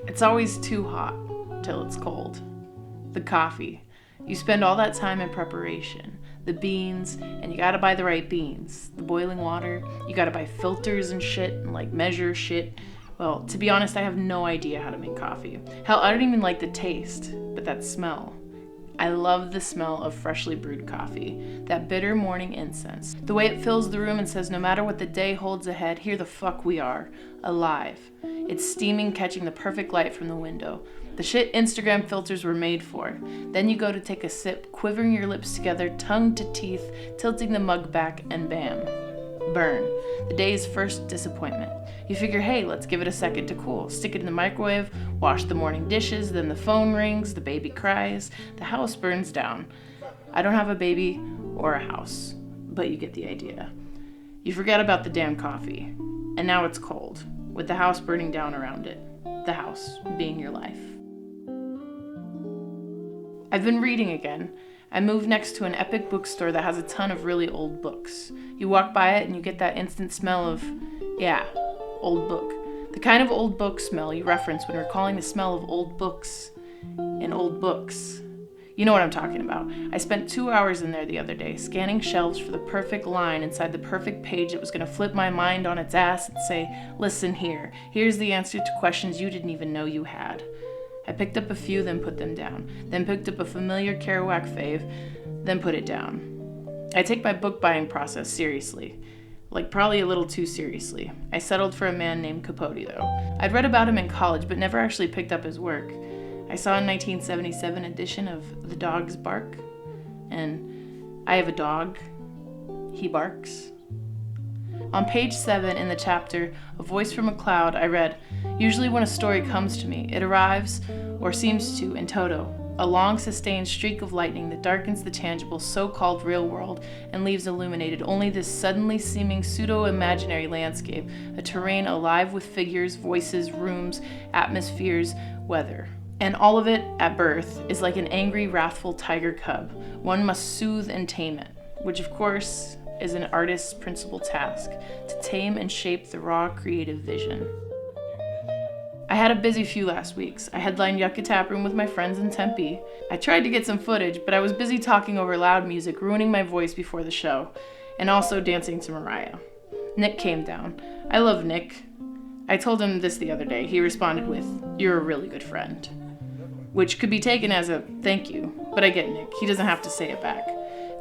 It's always too hot till it's cold. The coffee. You spend all that time in preparation. The beans, and you gotta buy the right beans. The boiling water, you gotta buy filters and shit, and like measure shit. Well, to be honest, I have no idea how to make coffee. Hell, I don't even like the taste, but that smell. I love the smell of freshly brewed coffee, that bitter morning incense. The way it fills the room and says no matter what the day holds ahead, here the fuck we are, alive. It's steaming, catching the perfect light from the window. The shit Instagram filters were made for. Then you go to take a sip, quivering your lips together, tongue to teeth, tilting the mug back, and bam. Burn. The day's first disappointment. You figure, hey, let's give it a second to cool. Stick it in the microwave, wash the morning dishes, then the phone rings, the baby cries, the house burns down. I don't have a baby or a house, but you get the idea. You forget about the damn coffee, and now it's cold, with the house burning down around it. The house being your life. I've been reading again. I moved next to an epic bookstore that has a ton of really old books. You walk by it and you get that instant smell of, old book. The kind of old book smell you reference when recalling the smell of old books in old books. You know what I'm talking about. I spent 2 hours in there the other day, scanning shelves for the perfect line inside the perfect page that was going to flip my mind on its ass and say, listen here, here's the answer to questions you didn't even know you had. I picked up a few, then put them down. Then picked up a familiar Kerouac fave, then put it down. I take my book buying process seriously. Like probably a little too seriously. I settled for a man named Capote though. I'd read about him in college, but never actually picked up his work. I saw a 1977 edition of The Dog's Bark, and I have a dog. He barks. On page 7 in the chapter, A Voice from a Cloud, I read, usually when a story comes to me, it arrives, or seems to, in toto, a long sustained streak of lightning that darkens the tangible so-called real world and leaves illuminated only this suddenly seeming pseudo-imaginary landscape, a terrain alive with figures, voices, rooms, atmospheres, weather. And all of it, at birth, is like an angry, wrathful tiger cub. One must soothe and tame it, which of course is an artist's principal task, to tame and shape the raw creative vision. I had a busy few last weeks. I headlined Yucca Tap Room with my friends in Tempe. I tried to get some footage, but I was busy talking over loud music, ruining my voice before the show, and also dancing to Mariah. Nick came down. I love Nick. I told him this the other day. He responded with, "You're a really good friend," which could be taken as a thank you, but I get Nick. He doesn't have to say it back.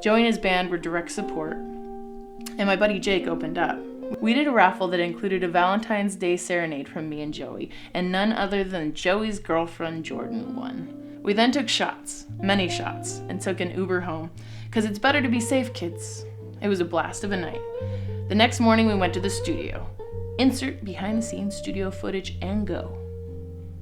Joey and his band were direct support, and my buddy Jake opened up. We did a raffle that included a Valentine's Day serenade from me and Joey, and none other than Joey's girlfriend Jordan won. We then took shots, many shots, and took an Uber home, because it's better to be safe, kids. It was a blast of a night. The next morning we went to the studio. Insert behind-the-scenes studio footage and go.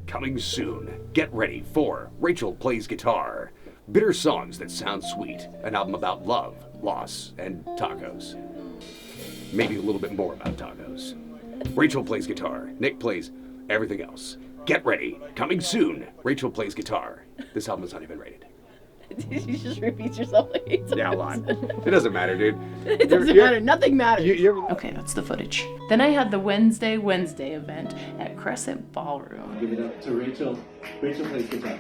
Coming soon, get ready for Rachael Plays Guitar. Bitter songs that sound sweet. An album about love, loss, and tacos. Maybe a little bit more about tacos. Rachael plays guitar. Nick plays everything else. Get ready. Coming soon. Rachael Plays Guitar. This album is not even rated. You just repeat yourself like 8 times. Yeah, a lot. It doesn't matter, dude. It doesn't matter. Nothing matters. You're... Okay, that's the footage. Then I had the Wednesday event at Crescent Ballroom. Give it up to Rachael. Rachael Plays Guitar.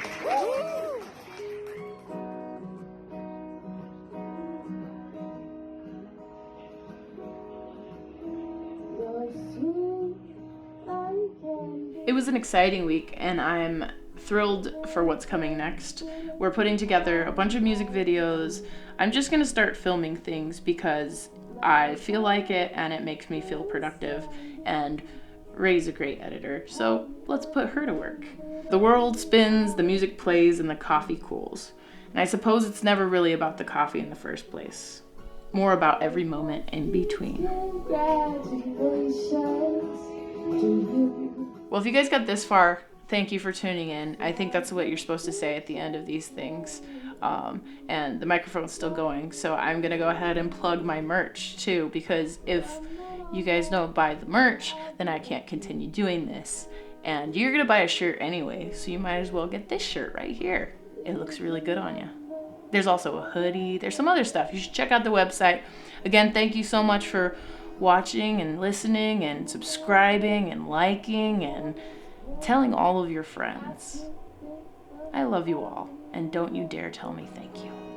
It was an exciting week, and I'm thrilled for what's coming next. We're putting together a bunch of music videos. I'm just gonna start filming things because I feel like it and it makes me feel productive, and Ray's a great editor, so let's put her to work. The world spins, the music plays, and the coffee cools. And I suppose it's never really about the coffee in the first place. More about every moment in between. Well, if you guys got this far, thank you for tuning in. I think that's what you're supposed to say at the end of these things. And the microphone's still going, so I'm gonna go ahead and plug my merch too, because if you guys don't buy the merch, then I can't continue doing this. And you're gonna buy a shirt anyway, so you might as well get this shirt right here. It looks really good on you. There's also a hoodie. There's some other stuff. You should check out the website. Again, thank you so much for watching and listening and subscribing and liking and telling all of your friends. I love you all, and don't you dare tell me thank you.